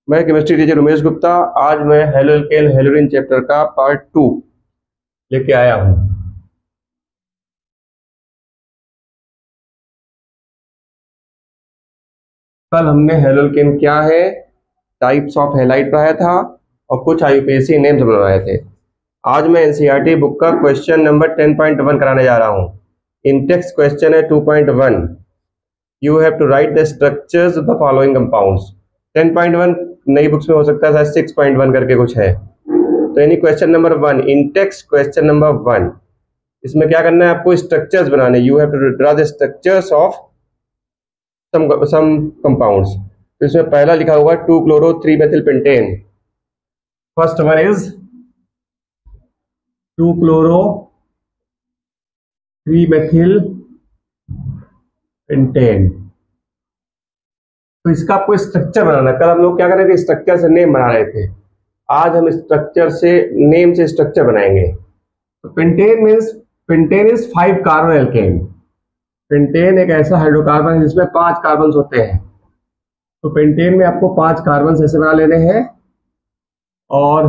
मैं chemistry teacher Umesh Gupta. आज मैं हेलो एल्केन हेलोरिन चैप्टर का पार्ट 2 लेके आया हूँ। कल हमने हेलो एल्केन क्या है, टाइप्स ऑफ हैलाइड पढ़ाया था और कुछ आईयूपीएसी नेम्स बनवाए थे। आज मैं एनसीईआरटी बुक का क्वेश्चन नंबर 10.1 कराने जा रहा हूँ। इंटेक्स क्वेश्चन है 2.1। You have to write the structures of the following compounds. 10.1 नई बुक्स में हो सकता है शायद 6.1 करके कुछ है। तो यानी question number 1, intext question number 1, इसमें क्या करना है आपको, स्ट्रक्चर्स बनाने। You have to draw the structures of some compounds. तो इसमें पहला लिखा हुआ 2-chloro-3-methylpentane। First one is 2-chloro-3-methylpentane। तो इसका आपको स्ट्रक्चर बनाना। कल हम लोग क्या कर रहे थे, स्ट्रक्चर से नेम बना रहे थे। आज हम स्ट्रक्चर से नेम से स्ट्रक्चर बनाएंगे। तो pentane is 5 carbon alkane. Pentane एक ऐसा हाइड्रोकार्बन है जिसमें 5 कार्बन होते हैं। तो पेंटेन में आपको 5 कार्बन ऐसे बना लेने हैं और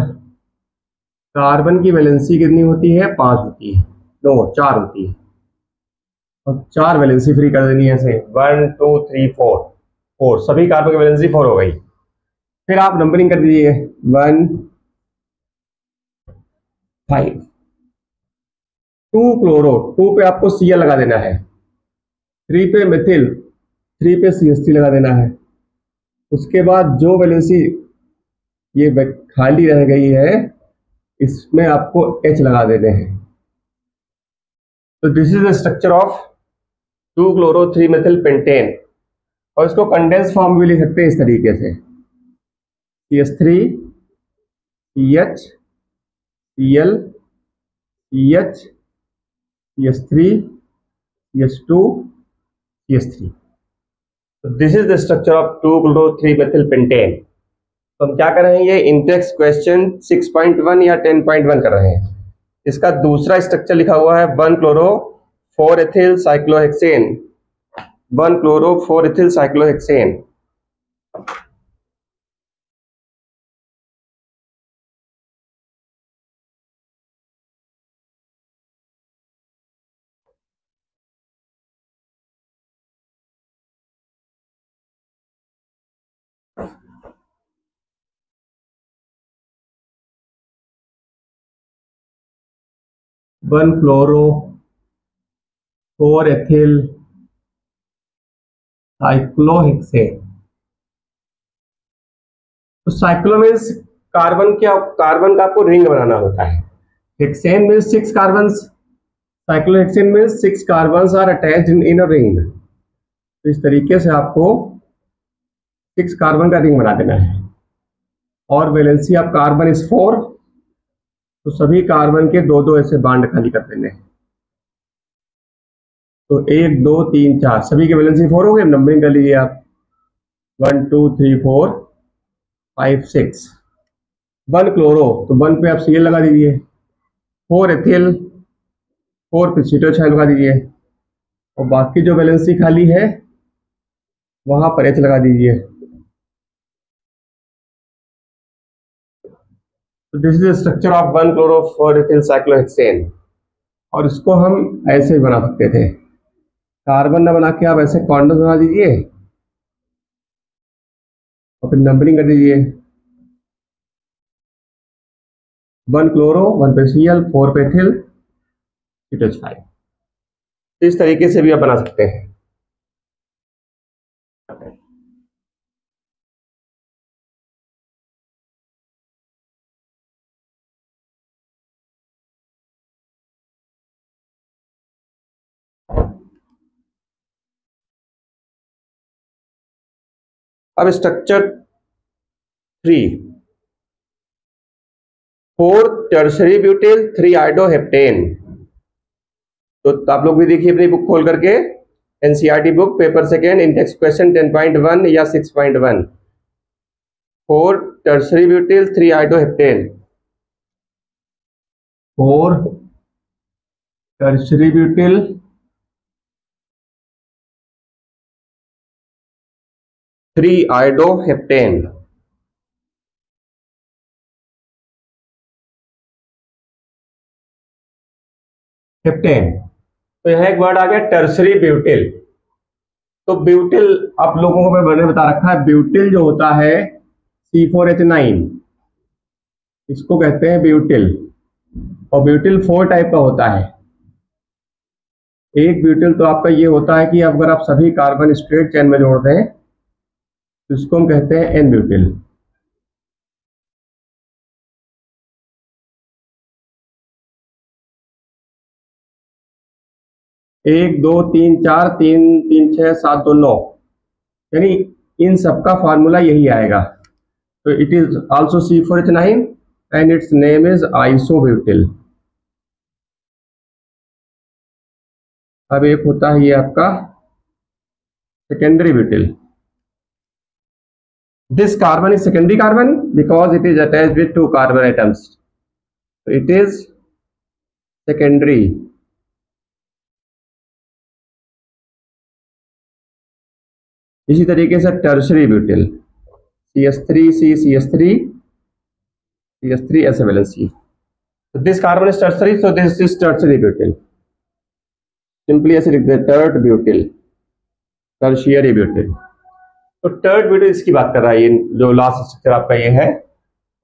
कार्बन की वैलेंसी कितनी होती है, 5 होती है, नो 4 होती है और 4 वैलेंसी फ्री कर देनी है ऐसे 1 2 3 4 सभी कार्बन की वैलेंसी 4 हो गई। फिर आप नंबरिंग कर दीजिए 1 5। 2-chloro, 2 पे आपको Cl लगा देना है, 3 पे मेथिल, 3 पे CH3 लगा देना है। उसके बाद जो वैलेंसी ये खाली रह गई है इसमें आपको H लगा देने हैं। तो this is the structure of 2-chloro-3-methylpentane। और इसको कंडेंस फॉर्म भी लिख सकते हैं इस तरीके से, CH3 CH Cl CH CH3 CH2 CH3। तो this is the structure of 2-chloro-3-methylpentane। तो हम क्या कर रहे हैं, ये इंटेक्स क्वेश्चन 6.1 या 10.1 कर रहे हैं। इसका दूसरा स्ट्रक्चर लिखा हुआ है 1-chloro-4-ethyl-cyclohexane। 1-chloro-4-ethyl-cyclohexane। 1-chloro-4-ethyl-cyclohexane। तो साइक्लो मीन्स कार्बन का आपको रिंग बनाना होता है। Hexane means 6 carbon. Cyclohexane means 6 carbon are attached in a ring. तो इस तरीके से आपको 6 कार्बन का रिंग बना देना है और वैलेंसी ऑफ कार्बन इज 4। तो सभी कार्बन के 2-2 ऐसे बांड खाली कर देने हैं। तो 1 2 3 4 सभी के वैलेंसी 4 हो गए। नंबरिंग कर लीजिए आप 1 2 3 4 5 6। 1-chloro, तो 1 पे आप Cl लगा दीजिए, 4-ethyl, 4 पे CH लगा दीजिए और बाकी जो वैलेंसी खाली है वहां पर H लगा दीजिए। तो this is structure of 1-chloro-4-ethyl-cyclohexane। और इसको हम ऐसे ही बना सकते थे, कार्बन ना बना के आप ऐसे कॉर्नर बना दीजिए और फिर नंबरिंग कर दीजिए 1-chloro, 1 पे Cl, 4 पे ethyl, CH5। इस तरीके से भी आप बना सकते हैं। अब स्ट्रक्चर 3, 4-tertiary butyl 3-iodoheptane। तो आप लोग भी देखिए अपनी बुक खोल करके, NCERT book paper second index question 10.1 या 6.1। 4-tertiary butyl 3-iodoheptane। 4-tertiary butyl 3-iodoheptane। Heptane. तो यहाँ एक वर्ड आ गया टर्सरी ब्यूटिल। तो ब्यूटिल आप लोगों को मैंने बता रखा है, ब्यूटिल जो होता है C4H9, इसको कहते हैं ब्यूटिल। और ब्यूटिल 4 टाइप का होता है। एक ब्यूटिल तो आपका ये होता है कि अगर आप सभी कार्बन स्ट्रेट चेन में जोड़ दें तो इसको हम कहते हैं एन ब्यूटिल। एक दो तीन चार, तीन तीन छः सात दो नौ, यानी इन सबका फार्मूला यही आएगा। तो it is also C4H9 and its name is isobutyl. अब एक होता है ये आपका secondary butyl. This carbon is secondary carbon because it is attached with 2 carbon atoms. It is secondary. इसी तरीके से tertiary butyl CH3C CH3 CH3 ऐसे valence C। So this carbon is tertiary, so this is tertiary butyl. Simply ऐसे लिख दे tert butyl, tertiary butyl. तो tert butyl इसकी बात कर रहा है, ये जो लास्ट स्ट्रक्चर आपका ये है।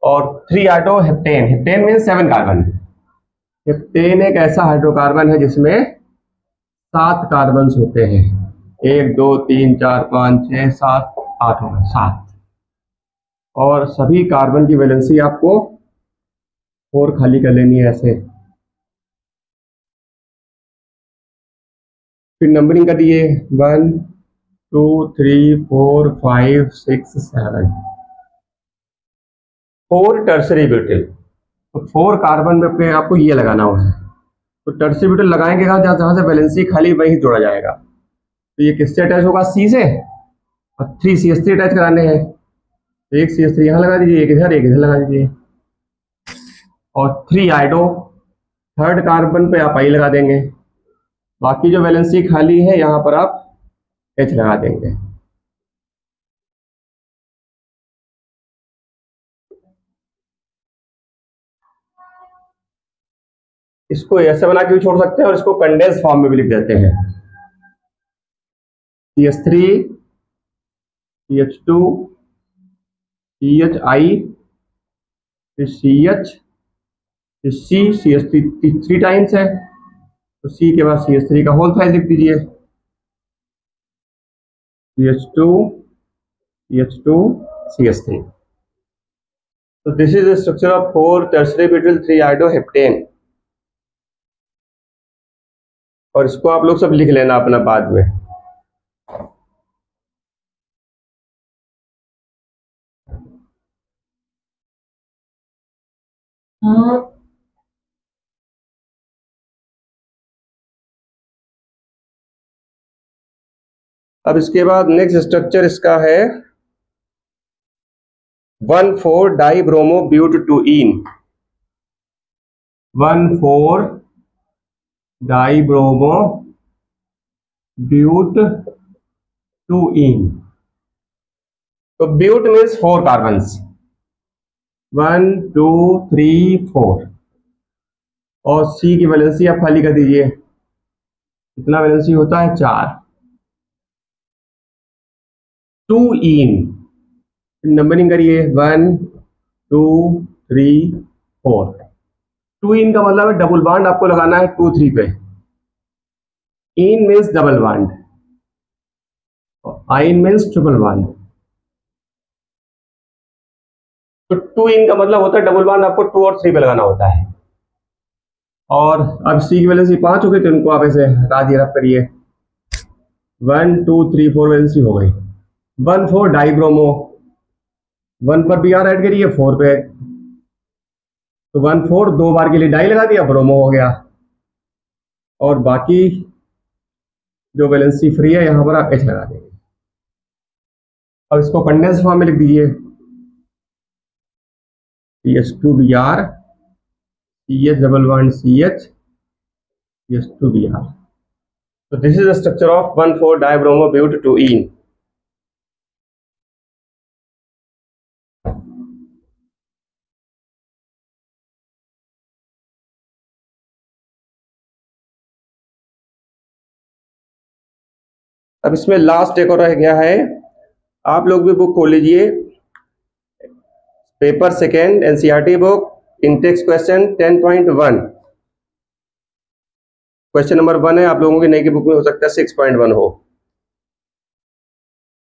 और 3 iodo heptane, heptane mean 7 carbon. Heptane एक ऐसा हाइड्रोकार्बन है जिसमें 7 कार्बन होते हैं। 1 2 3 4 5 6 7 8 हो गए 7। और सभी कार्बन की वैलेंसी आपको 4 खाली कर लेनी है ऐसे। फिर नंबरिंग कर दिए 1 2 3 4 5 6 7। 4 टर्सरी ब्यूटिल। तो 4 कार्बन पे आपको ये लगाना हुआ है। तो टर्सरी ब्यूटिल लगाएंगे कहाँ, जहां से वैलेंसी खाली वही जोड़ा जाएगा। तो ये किससे अटैच होगा, C से। और 3 CH3 अटैच कराने हैं। तो एक CH3 यहाँ लगा दीजिए, एक इधर लगा दीजिए। और 3 आइडो, थर्ड कार्बन पे आप I लगा देंगे। बाकी जो वैलेंसी खाली है यहाँ पर आप H लगा देंगे। इसको ऐसे बना के भी छोड़ सकते हैं और इसको कंडेंस फॉर्म में भी लिख देते हैं। CH3 CH2 CHI फिर CH फिर CH3 3 टाइम्स है। तो C के बाद CH3 का होल साइज लिख दीजिए। CH2 CH2 CH3। तो this is the structure of 4 tertiary butyl 3 आइडोहेप्टेन। और इसको आप लोग सब लिख लेना अपना बाद में। अब इसके बाद नेक्स्ट स्ट्रक्चर इसका है 1,4 dibromo but two yne. 1,4 dibromo but two yne. तो ब्यूट मीन्स 4 कार्बन्स, 1 2 3 4। और C की वैलेंसी आप खाली कर दीजिए। कितना वैलेंसी होता है, 4। 2 इन, नंबरिंग करिए 1 2 3 4। 2 इन का मतलब है डबल बॉन्ड आपको लगाना है 2 3 पे। इन मीन्स डबल बॉन्ड, आइन मीन्स ट्रिपल बॉन्ड। तो 2 इन का मतलब होता है डबल बॉन्ड आपको 2 और 3 पे लगाना होता है। और अब C की वैलेंसी 5 हो गई, तो इनको आप ऐसे हटा दिए, रब करिए। 1 2 3 4 वैलेंसी हो गई। 1,4 डाइब्रोमो, 1 पर Br ऐड करिए, 4 पे। तो 1,4 2 बार के लिए डाई लगा दिया, ब्रोमो हो गया। और बाकी जो वैलेंसी फ्री है यहाँ पर आप H लगा देंगे। अब इसको कंडेंस फॉर्म में लिख दीजिए। CH2Br, CH double bond CH, CH2Br। So this is the structure of 1,4 dibromo bute 2-ene. अब इसमें लास्ट एक और रह गया है, आप लोग भी बुक खोल लीजिए, paper second NCERT book Intex question 10.1, question number 1 है, आप लोगों की नई की बुक में हो सकता है 6.1 हो।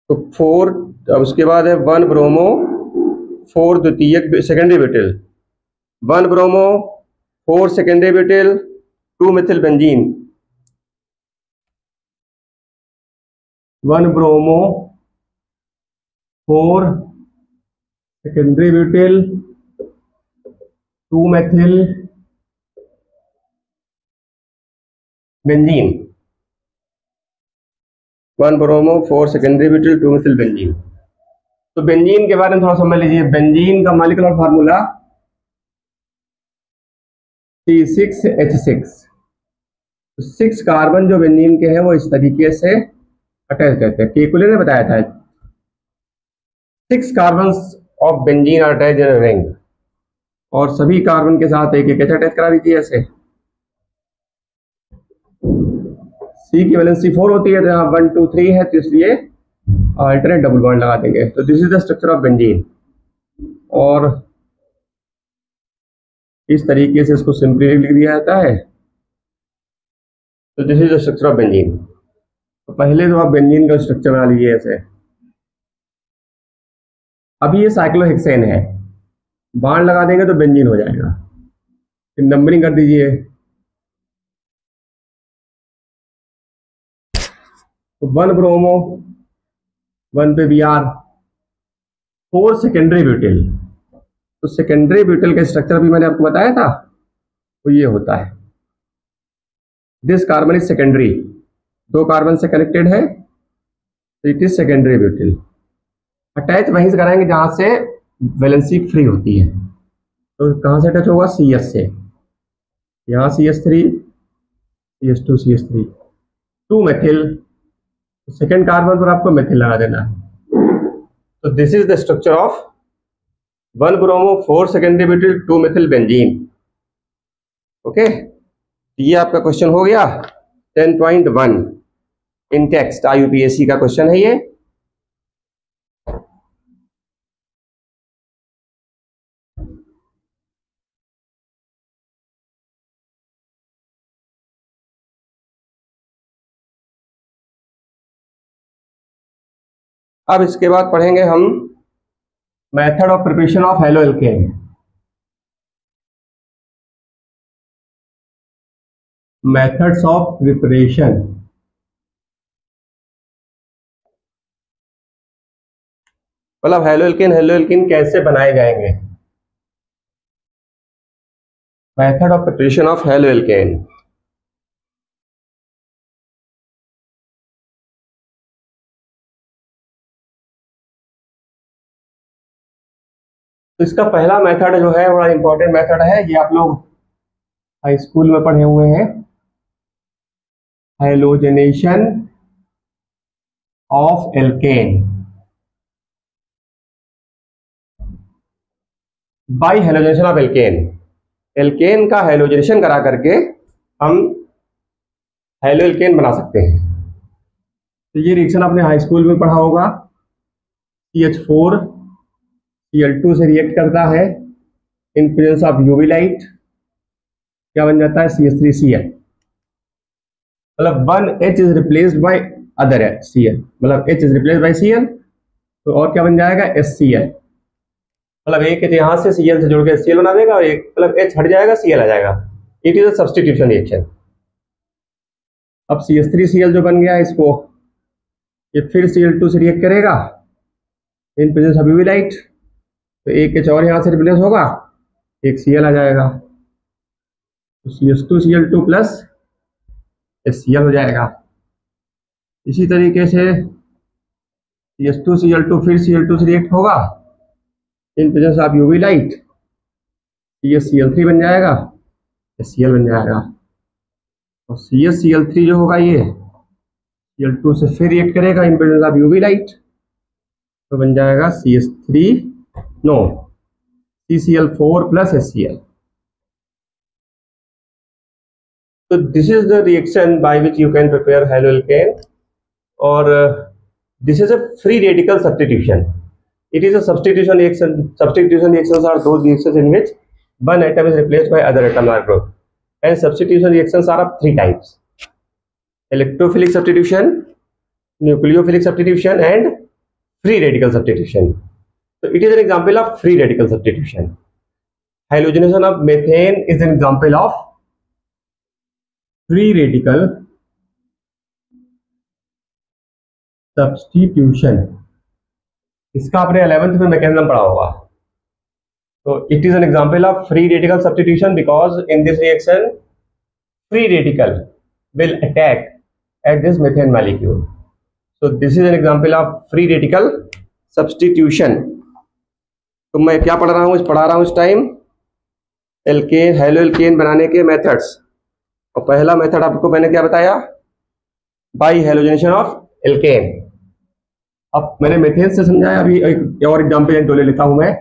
तो 4, अब उसके बाद है 1 ब्रोमो 4 द्वितीयक secondary butyl, 1 bromo 4 secondary butyl 2 Mithil benzene, 1 bromo 4 secondary butyl 2 methyl benzene, 1 bromo 4 secondary butyl 2 Mithil benzene. तो बेंजीन के बारे में थोड़ा समझ लीजिए। बेंजीन का मॉलिक्यूलर फार्मूला C6H6। 6 कार्बन जो बेंजीन के हैं वो इस तरीके से अटैच रहते हैं, केकुले ने बताया था 6 carbon of benzene are attach in ring, और सभी कार्बन के साथ एक एक अटैच करा दीजिए ऐसे। C की वैलेंसी 4 होती है, तो यहाँ 1 2 3 है, तो इसलिए अल्टरनेट डबल बॉन्ड लगा देंगे। तो this is the structure of benzene, और इस तरीके से इसको सिंपली लिख दिया जाता है। तो this is the structure of benzene. तो पहले तो आप बेंजीन का स्ट्रक्चर बना लीजिए ऐसे। अभी ये साइक्लोहेक्सेन है, बॉन्ड लगा देंगे तो बेंजीन हो जाएगा। फिर नंबरिंग कर दीजिए, तो 1 ब्रोमो 1 पे Br 4 सेकेंडरी ब्यूटिल। तो सेकेंडरी ब्यूटिल का स्ट्रक्चर भी मैंने आपको बताया था, तो ये होता है this carbon is secondary, 2 carbon से कनेक्टेड है, तो it is secondary butyl. Attach वहीं से कराएंगे जहां से वैलेंसी फ्री होती है। तो कहां से अटैच होगा? CS से। यहाँ CS3 CS2 CS3 2 methyl, second carbon पर आपको मेथिल लगा देना है। तो this is the structure of 1 bromo 4 secondary butyl 2 methyl benzene. Okay, ये आपका क्वेश्चन हो गया 10.1 इन टेक्स्ट, IUPAC का क्वेश्चन है ये। अब इसके बाद पढ़ेंगे हम method of preparation of haloalkane. Methods of preparation, मतलब हेलोएल्केन कैसे बनाए जाएंगे। Method of preparation of haloalkane. तो इसका पहला मेथड जो है बड़ा इंपॉर्टेंट मेथड है, ये आप लोग हाई स्कूल में पढ़े हुए हैं, halogenation of alkane by halogenation of alkane. Alkane का हेलोजेनेशन करा करके हम हेलोएल्केन बना सकते हैं। तो ये रिएक्शन आपने हाई स्कूल में पढ़ा होगा, CH4 Cl2 से रिएक्ट करता है in presence of UV light, क्या बन जाता है? CH3Cl, मतलब 1H is replaced by other Cl, मतलब H is replaced by Cl, तो और क्या बन जाएगा? HCl, मतलब एक H यहां से Cl से जोड़ के HCl बना देगा, और एक मतलब H हट जाएगा Cl आ जाएगा। It is a substitution reaction. अब CH3Cl जो बन गया है, इसको ये फिर Cl2 से रिएक्ट करेगा in presence of UV light, तो एक H और यहां से रिप्लेस होगा, एक Cl आ जाएगा, तो CH2Cl2 प्लस HCl हो जाएगा। इसी तरीके से CH2Cl2 फिर Cl2 से रिएक्ट होगा in presence of UV light, CH3 बन जाएगा, HCl बन जाएगा, और CH3 जो होगा ये Cl2 से फिर रिएक्ट करेगा in presence of UV light, तो बन जाएगा CCl4 plus HCl। So this is the reaction by which you can prepare haloalkane और this is a free radical substitution. It is a substitution reaction. Substitution reactions are those reactions in which one atom is replaced by other atom or group. And substitution reactions are of three types: electrophilic substitution, nucleophilic substitution, and free radical substitution. So it is an example of free radical substitution. Halogenation of methane is an example of free radical substitution. इसका आपने 11th में mechanism पढ़ा होगा. So it is an example of free radical substitution because in this reaction free radical will attack at this methane molecule. So this is an example of free radical substitution. तो मैं क्या पढ़ा रहा हूँ इस time alkene halo alkane बनाने के methods. और पहला मेथड आपको मैंने क्या बताया, बाई हेलोजनेशन ऑफ एल्केन. अब मैंने मेथेन से समझाया, अभी एक और एग्जाम्पल दो ले लेता हूं मैं.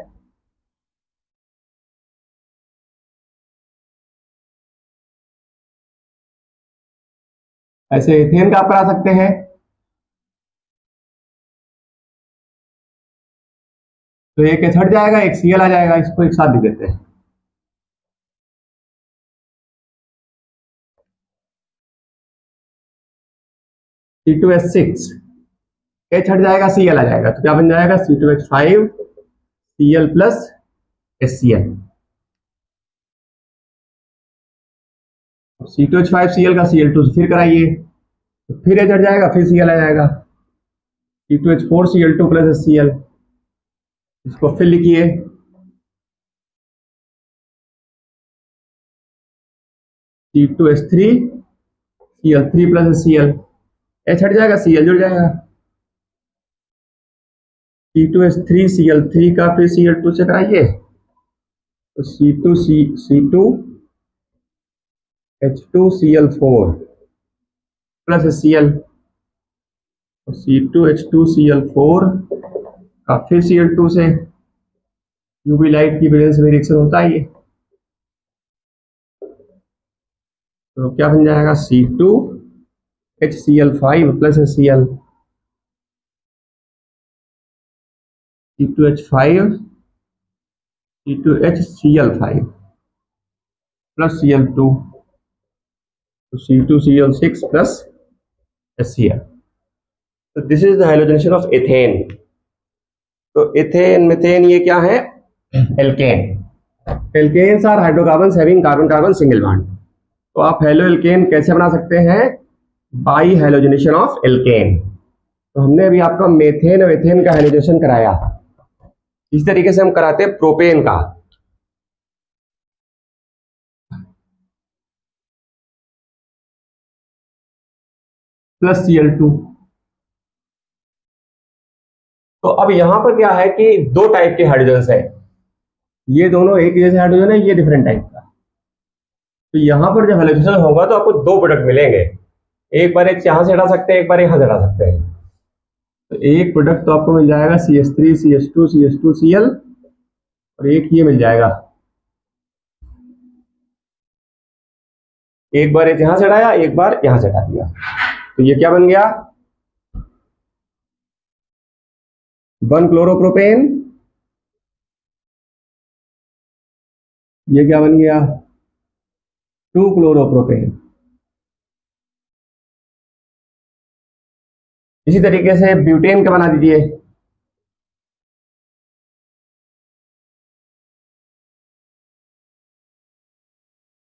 ऐसे एथेन का आप करा सकते हैं. तो एक एच हट जाएगा, एक सीएल आ जाएगा. इसको एक साथ लिख देते हैं. C2H6 एच हट जाएगा, सीएल आ जाएगा. तो क्या बन जाएगा, C2H5 CL plus HCl. C2H5 CL का Cl2 से फिर कराइए, तो फिर एच हट जाएगा, फिर सीएल आ जाएगा. C2H4 Cl2 plus HCl. इसको फिर लिखिए, C2H3 Cl3 plus HCl. H हट जाएगा, Cl जुड़ जाएगा. C2H3 Cl3 का फिर Cl2 से कराइए, तो C2H2Cl4 प्लस HCl. C2H2Cl4 का फिर Cl2 से यूवी लाइट की वजह से रिएक्शन होता है ये. तो क्या बन जाएगा, C2HCl5 plus HCl. C2H5 C2HCl5 plus Cl2, तो C2Cl6 प्लस HCl. तो this is the hydrogenation of ethane. तो एथेन मीथेन ये क्या है, alkane. Alkanes are hydrocarbons having carbon carbon single bond. तो आप हेलो एल्केन कैसे बना सकते हैं, बाई हेलोजनेशन ऑफ एल्केन. तो हमने अभी आपका मेथेन और एथेन का हेलोजनेशन कराया. इस तरीके से हम कराते हैं प्रोपेन का. Plus Cl2. तो अब यहां पर क्या है कि दो टाइप के हाइड्रोजन है. ये दोनों एक जैसे हाइड्रोजन है, ये डिफरेंट टाइप का. तो यहां पर जब हेलोजनेशन होगा तो आपको दो प्रोडक्ट मिलेंगे. एक बार एक यहां से हटा सकते हैं, एक बार यहां से हटा सकते हैं. तो एक प्रोडक्ट तो आपको मिल जाएगा CH3 CH2 CH2 Cl, और एक ये मिल जाएगा. एक बार एक यहां से हटाया, एक बार यहां से हटा दिया. तो ये क्या बन गया, 1 क्लोरोप्रोपेन. ये क्या बन गया, 2 क्लोरोप्रोपेन. इसी तरीके से ब्यूटेन का बना दीजिए.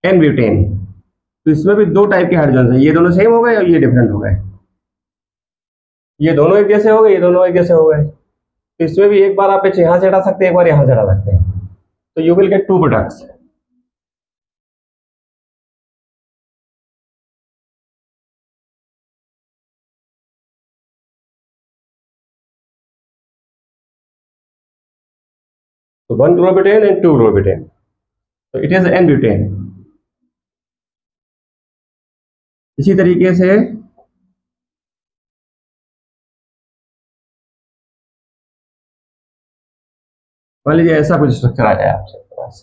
N butane. तो इसमें भी दो टाइप के हाइड्रोजन है. ये दोनों सेम हो गए और ये डिफरेंट हो गए. ये दोनों एक जैसे हो गए, ये दोनों एक जैसे हो गए. तो इसमें भी एक बार आप यहां से हटा सकते हैं, एक बार यहां से हटा सकते हैं. तो you will get two products. तो 1 क्लोरोब्यूटेन एंड 2 क्लोरोब्यूटेन. तो इट इज एन ब्यूटेन. इसी तरीके से मान लीजिए ऐसा कुछ स्ट्रक्चर आ जाए आपके पास.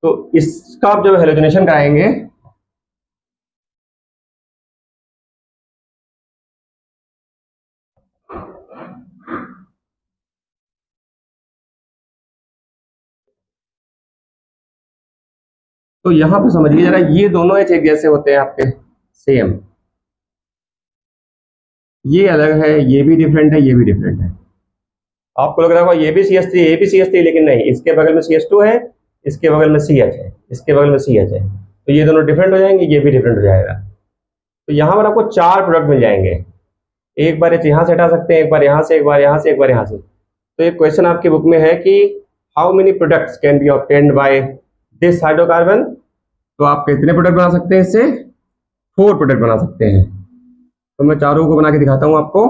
तो इसका आप जब हेलोजनेशन कराएंगे तो यहाँ पे समझिए जरा, ये दोनों एच एक जैसे होते हैं आपके, सेम। ये अलग है, ये भी डिफरेंट है, ये भी डिफरेंट है। आपको लग रहा होगा ये भी CH3, ये भी CH3, लेकिन नहीं, इसके बगल में CH2 है, इसके बगल में CH है, इसके बगल में CH है, तो ये दोनों डिफरेंट हो जाएंगे, ये भी डिफरेंट हो जाएगा। तो यहाँ पर आपको 4 प्रोडक्ट मिल जाएंगे। एक बार यहाँ से हटा सकते हैं, एक बार यहाँ से, एक बार यहाँ से, एक बार यहाँ से। तो एक क्वेश्चन आपकी बुक में है कि how many products can be obtained by this hydrocarbon. तो आप कितने प्रोडक्ट बना सकते हैं इससे? 4 प्रोडक्ट बना सकते हैं। तो मैं चारों को बना के दिखाता हूं आपको।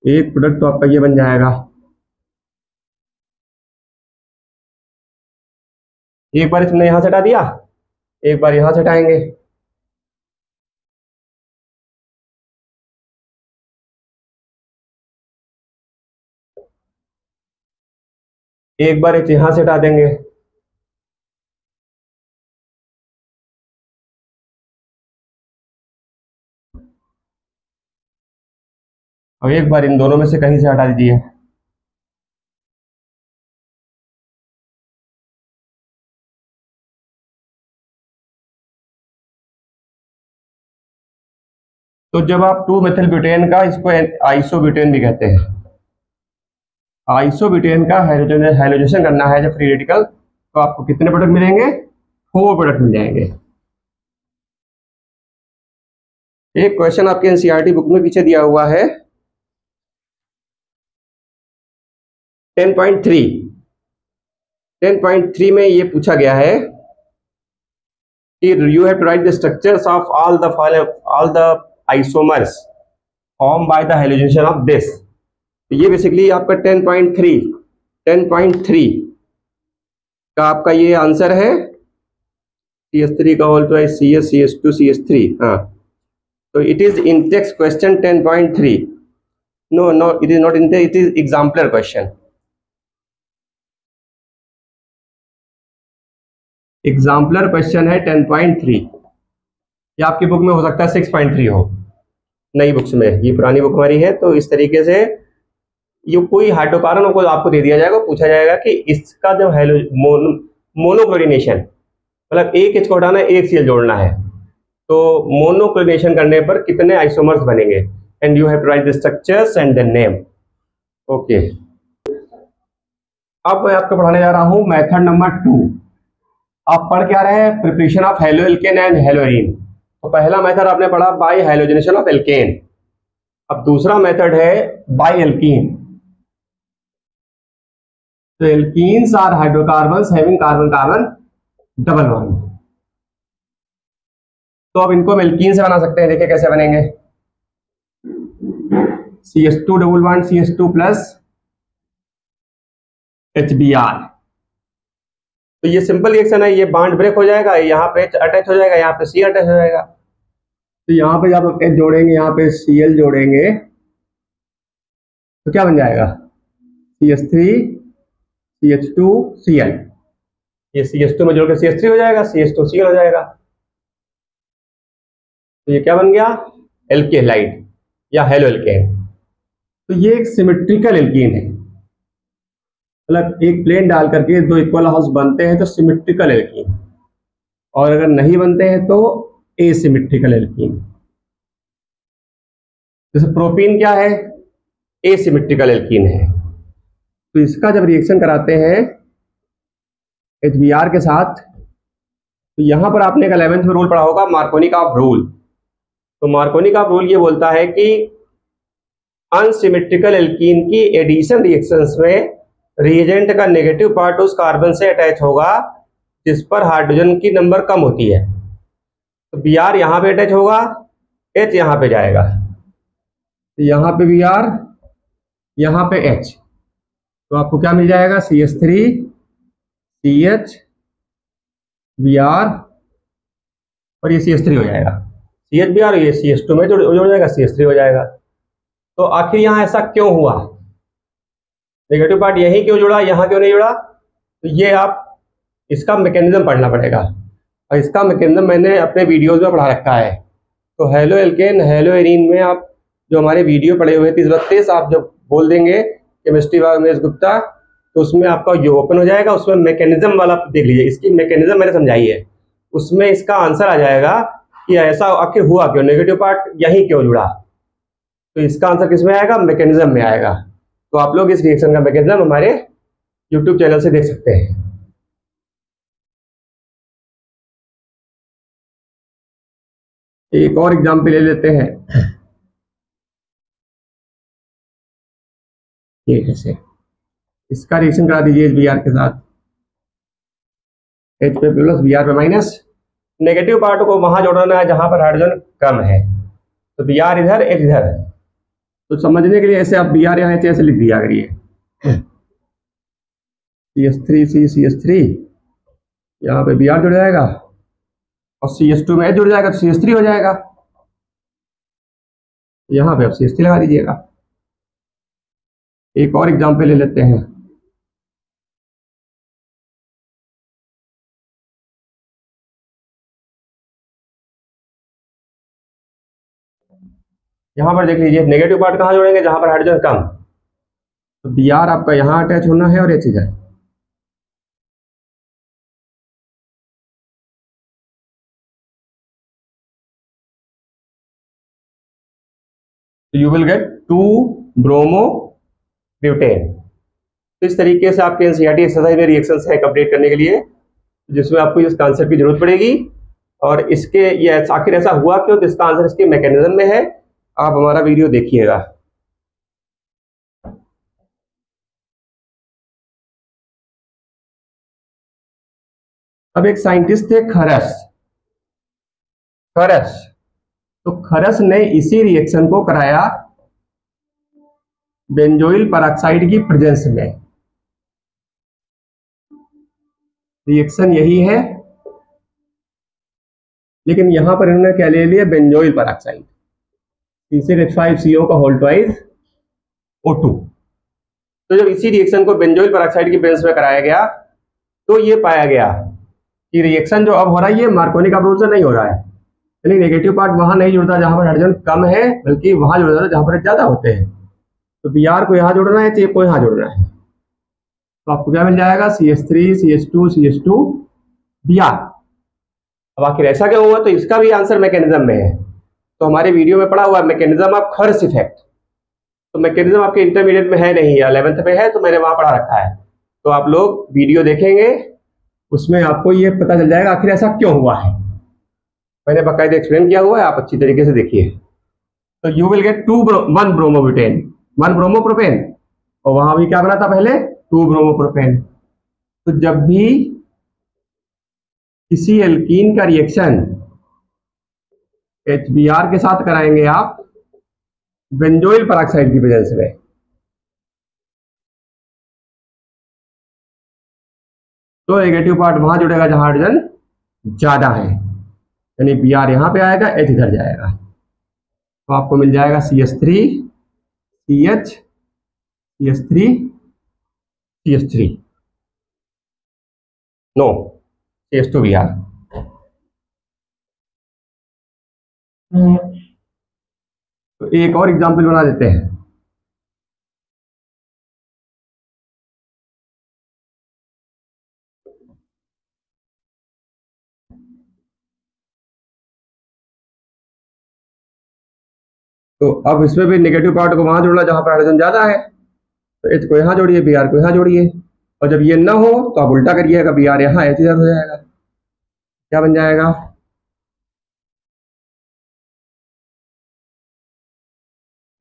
एक प्रोडक्ट तो आपका ये बन जाएगा। एक बार इसने यहां से हटा दिया, एक बार यहां से हटाएंगे, एक बार यहां से हटा देंगे, और एक बार इन दोनों में से कहीं से हटा दीजिए। तो जब आप 2 मेथिल ब्यूटेन का, इसको आइसोब्यूटेन भी कहते हैं, आइसोब्यूटेन का हैलोजेशन करना है जब फ्री रेडिकल, तो आपको कितने प्रोडक्ट मिलेंगे? 4 प्रोडक्ट मिल जाएंगे। एक क्वेश्चन आपके एनसीईआरटी बुक में पीछे दिया हुआ है 10.3। 10.3 में ये पूछा गया है कि you have to write the structures of all the isomers formed by the hallucination of this। तो ये बेसिकली आपका 10.3 का आपका ये आंसर है। CH3 का whole twice CS, CH2, CH3। हाँ, तो it is in text question 10.3। No, it is not in text, it is exemplar question. Exemplar question है 10.3। या आपकी बुक में हो सकता है 6.3 हो, नई बुक्स में। ये पुरानी बुक हमारी है, तो इस तरीके से ये कोई हाइड्रोकार्बन को आपको दे दिया जाएगा, पूछा जाएगा कि इसका जो मोनोक्लोरिनेशन, मतलब एक H को हटाना है, एक Cl जोड़ना है, तो मोनोक्लोरिनेशन करने पर कितने आइसोमर्स बनेंगे, and you have to write the structures and the name. Okay, अब मैं आपको पढ़ाने जा रहा हूं मेथड नंबर 2। आप पढ़ क्या रहे हैं? Preparation of halo alkane and Halloween. तो पहला मेथड आपने पढ़ा बाय हैलोजनेशन ऑफ एल्केन। अब दूसरा मेथड है बाय एल्कीन। तो alkenes are hydrocarbons having carbon carbon double bond. तो अब इनको हम एल्कीन से बना सकते हैं। देखिए कैसे बनेंगे। CH2 double bond CH2 plus HBr। तो ये सिंपल रिएक्शन है, ये बॉन्ड ब्रेक हो जाएगा, यहाँ पे H अटैच हो जाएगा, यहाँ पे C अटैच हो जाएगा। तो यहाँ पे जब H जोड़ेंगे, यहाँ पे Cl जोड़ेंगे, तो क्या बन जाएगा? CH3 CH2 Cl। ये CH2 में जोड़ के CH3 हो जाएगा, CH2 Cl हो जाएगा। तो ये क्या बन गया? एल्केलाइड या हेलो एल्केन। तो ये एक सिमेट्रिकल एल्कीन है, मतलब एक प्लेन डाल करके 2 इक्वल हाउस बनते हैं तो सिमेट्रिकल एल्कीन, और अगर नहीं बनते हैं तो एसिमेट्रिकल एल्कीन। जैसे प्रोपीन क्या है? एसिमेट्रिकल एल्कीन है। तो इसका जब रिएक्शन कराते हैं HBr के साथ, तो यहां पर आपने 11th में रूल पढ़ा होगा, मार्कोनिकॉफ रूल। तो मार्कोनिकॉफ रूल ये बोलता है कि अनसिमेट्रिकल एल्कीन की एडिशन रिएक्शंस में रिएजेंट का नेगेटिव पार्ट उस कार्बन से अटैच होगा जिस पर हाइड्रोजन की नंबर कम होती है। तो Br यहां पे अटैच होगा, H यहां पे जाएगा, तो यहां पे Br, यहां पे H, तो आपको क्या मिल जाएगा? CH3 CH Br, और ये CH3 हो जाएगा, CHBr, ये CH2 में जुड़ जाएगा, CH3 हो जाएगा। तो आखिर यहां ऐसा क्यों हुआ? नेगेटिव पार्ट यहीं क्यों जुड़ा, यहां क्यों नहीं जुड़ा? तो ये आप इसका मैकेनिज्म पढ़ना पड़ेगा, और इसका मैकेनिज्म मैंने अपने वीडियोस में पढ़ा रखा है। तो हेलो एल्केन हेलो एरीन में आप जो हमारे वीडियो पढ़े हुए 30-32 आप जब बोल देंगे केमिस्ट्री बाय उमेश गुप्ता, तो उसमें आपका जो ओपन हो जाएगा, उसमें मैकेनिज्म वाला देख लीजिए, इसकी मैकेनिज्म मैंने समझाई है, उसमें इसका आंसर आ जाएगा कि ऐसा आखिर हुआ क्यों, नेगेटिव पार्ट यहीं क्यों जुड़ा। तो इसका आंसर किस में आएगा, मैकेनिज्म में आएगा। तो आप लोग इस रिएक्शन का मैकेनिज्म हमारे यूट्यूब चैनल से देख सकते हैं। एक और एग्जाम्पल ले लेते हैं, ये ऐसे इसका रिएक्शन करा दीजिए Br के साथ, H पे प्लस Br पे माइनस। नेगेटिव पार्ट को वहां जोड़ना है जहां पर हाइड्रोजन कम है, तो Br इधर H इधर। तो समझने के लिए ऐसे आप Br यहाँ ऐसे लिख दिया करिए, CH3 यहाँ पे Br जुड़ जाएगा और CH2 में H जुड़ जाएगा तो CH3 हो जाएगा। यहाँ पे आप CH3 लगा दीजिएगा। एक और एग्जाम्पल ले लेते हैं, यहां पर देख लीजिए, नेगेटिव पार्ट कहां जोड़ेंगे, जहां पर हाइड्रोजन कम। तो Br आपका यहां अटैच होना है और H इधर। तो you will gate 2 bromo butane. तो इस तरीके से आपके एनसीईआरटी एक्सरसाइज में रिएक्शंस है कंप्लीट करने के लिए, जिसमें आपको इस कॉन्सेप्ट की जरूरत पड़ेगी। और इसके ये आखिर ऐसा हुआ क्यों, तो इसका आंसर इसके मैकेनिज्म में है। आप हमारा वीडियो देखिएगा। अब एक साइंटिस्ट थे खरस। तो खरस ने इसी रिएक्शन को कराया बेंजोइल पेरोक्साइड की प्रेजेंस में। रिएक्शन यही है, लेकिन यहां पर इन्होंने क्या ले लिया, बेंजोइल पेरोक्साइड, C6H5CO का होल ट्वाइस O2। तो जब इसी रिएक्शन को बेंजोइल पेरोक्साइड की प्रेजेंस में कराया गया, तो ये पाया गया कि रिएक्शन जो अब हो रहा है ये मार्कोनी का अप्रोच से नहीं हो रहा है, यानी नेगेटिव पार्ट वहां नहीं जुड़ता जहां पर हाइड्रोजन कम है, बल्कि वहां जुड़ता है जहां पर ज्यादा होते हैं। तो Br को यहां जोड़ना है, H को यहां जोड़ना है, तो आपको क्या मिल जाएगा, CH3 CH2 Br। अब आखिर ऐसा क्यों हुआ, तो इसका भी आंसर मैकेनिज्म में है। तो हमारे वीडियो में पढ़ा हुआ है मैकेनिज्म ऑफ खरस इफेक्ट। तो मैकेनिज्म आपके इंटरमीडिएट में है नहीं, 11th में है, तो मैंने वहां पढ़ा रखा है। तो आप लोग वीडियो देखेंगे, उसमें आपको ये पता चल जाएगा आखिर ऐसा क्यों हुआ है। मैंने बाकायदा एक्सप्लेन किया हुआ है, आप अच्छी तरीके से देखिए। तो you will gate 1 bromobutane 1 bromopropane, और वहां भी क्या बना था पहले, 2 ब्रोमोप्रोपेन। तो जब भी किसी एल्कीन का रिएक्शन HBr के साथ कराएंगे आप बेंजोइल पेरोक्साइड की प्रेजेंस में, तो नेगेटिव पार्ट वहां जुड़ेगा जहां हाइड्रोजन ज्यादा है, यानी Br यहां पे आएगा, H इधर जाएगा। तो आपको मिल जाएगा CH3 CH CH3 CH3 no CH2 Br। तो एक और एग्जांपल बना देते हैं। तो अब इसमें भी नेगेटिव पार्ट को वहां जोड़ना जहां पर हाइड्रोजन ज्यादा है, तो H को यहां जोड़िए, Br को यहां जोड़िए, और जब ये ना हो तो आप उल्टा करिएगा, Br यहां H इधर हो जाएगा। क्या बन जाएगा,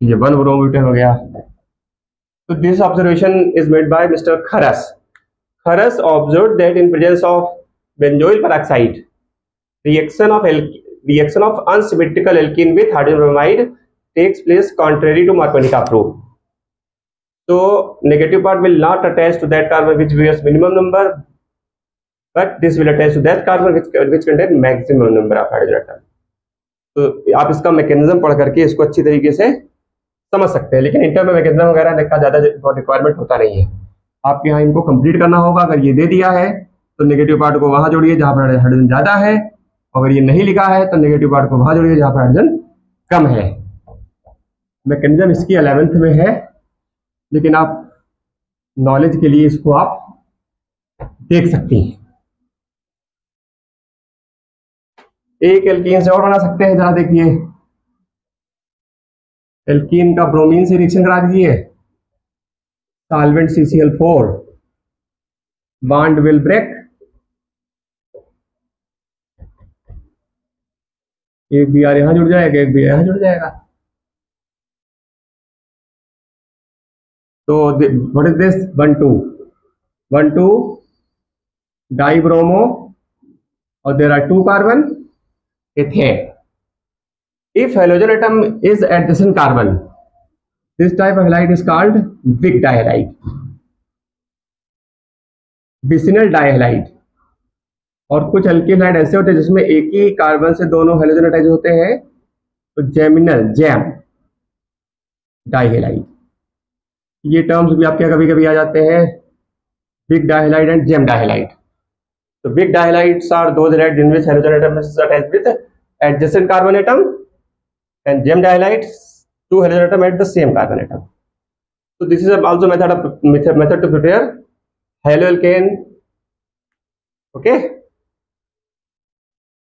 ये 1 ब्रोमोब्यूटेन हो गया। तो this observation is made by mister खरस। खरस observed that in presence of benzoyl peroxide reaction of unsymmetrical alkene with hydrogen bromide takes place contrary to Marconi rule. So negative part will not attach to that carbon which bears minimum number, but this will attach to that carbon which contain maximum number of hydrogen atom. तो आप इसका mechanism पढ़ करके इसको अच्छी तरीके से समझ सकते हैं, लेकिन इंटर में मैकेनिज्म वगैरह का ज्यादा रिक्वायरमेंट होता नहीं है। आपके यहाँ इनको कंप्लीट करना होगा। अगर ये दे दिया है तो नेगेटिव पार्ट को वहां जोड़िए जहां पर हाइड्रोजन ज्यादा है, अगर ये नहीं लिखा है तो नेगेटिव पार्ट को वहां जोड़िए जहां पर हाइड्रोजन कम है। मैकेनिज्म इसकी 11th में है, लेकिन आप नॉलेज के लिए इसको आप देख सकती हैं। एक एल्कीन से और बना सकते हैं, जरा देखिए। एल्कीन का ब्रोमीन से रिएक्शन करा दीजिए, solvent CCl4, bond will break, एक Br यहां जुड़ जाएगा, एक Br यहां जुड़ जाएगा। तो व्हाट इज दिस, 1 2 डाइब्रोमो, और there are 2 carbon, ethane. If halogen atom is adjacent carbon, this type of halide is called weak dihalide, vicinal dihalide. और कुछ हल्के हाइड ऐसे होते हैं जिसमें एक ही कार्बन से दोनों हेलोजन अटैच होते हैं, तो जेमिनल, जैम डाइहेलाइड। ये टर्म्स भी आपके कभी कभी आ जाते हैं, vic dihalide and gem dihalide. तो vic dihalides are those hides in which halogen atom is attached with adjacent carbon atom, and gem dihalides two halogen atom at the same carbon atom. So this is also method to prepare haloalkane. Okay.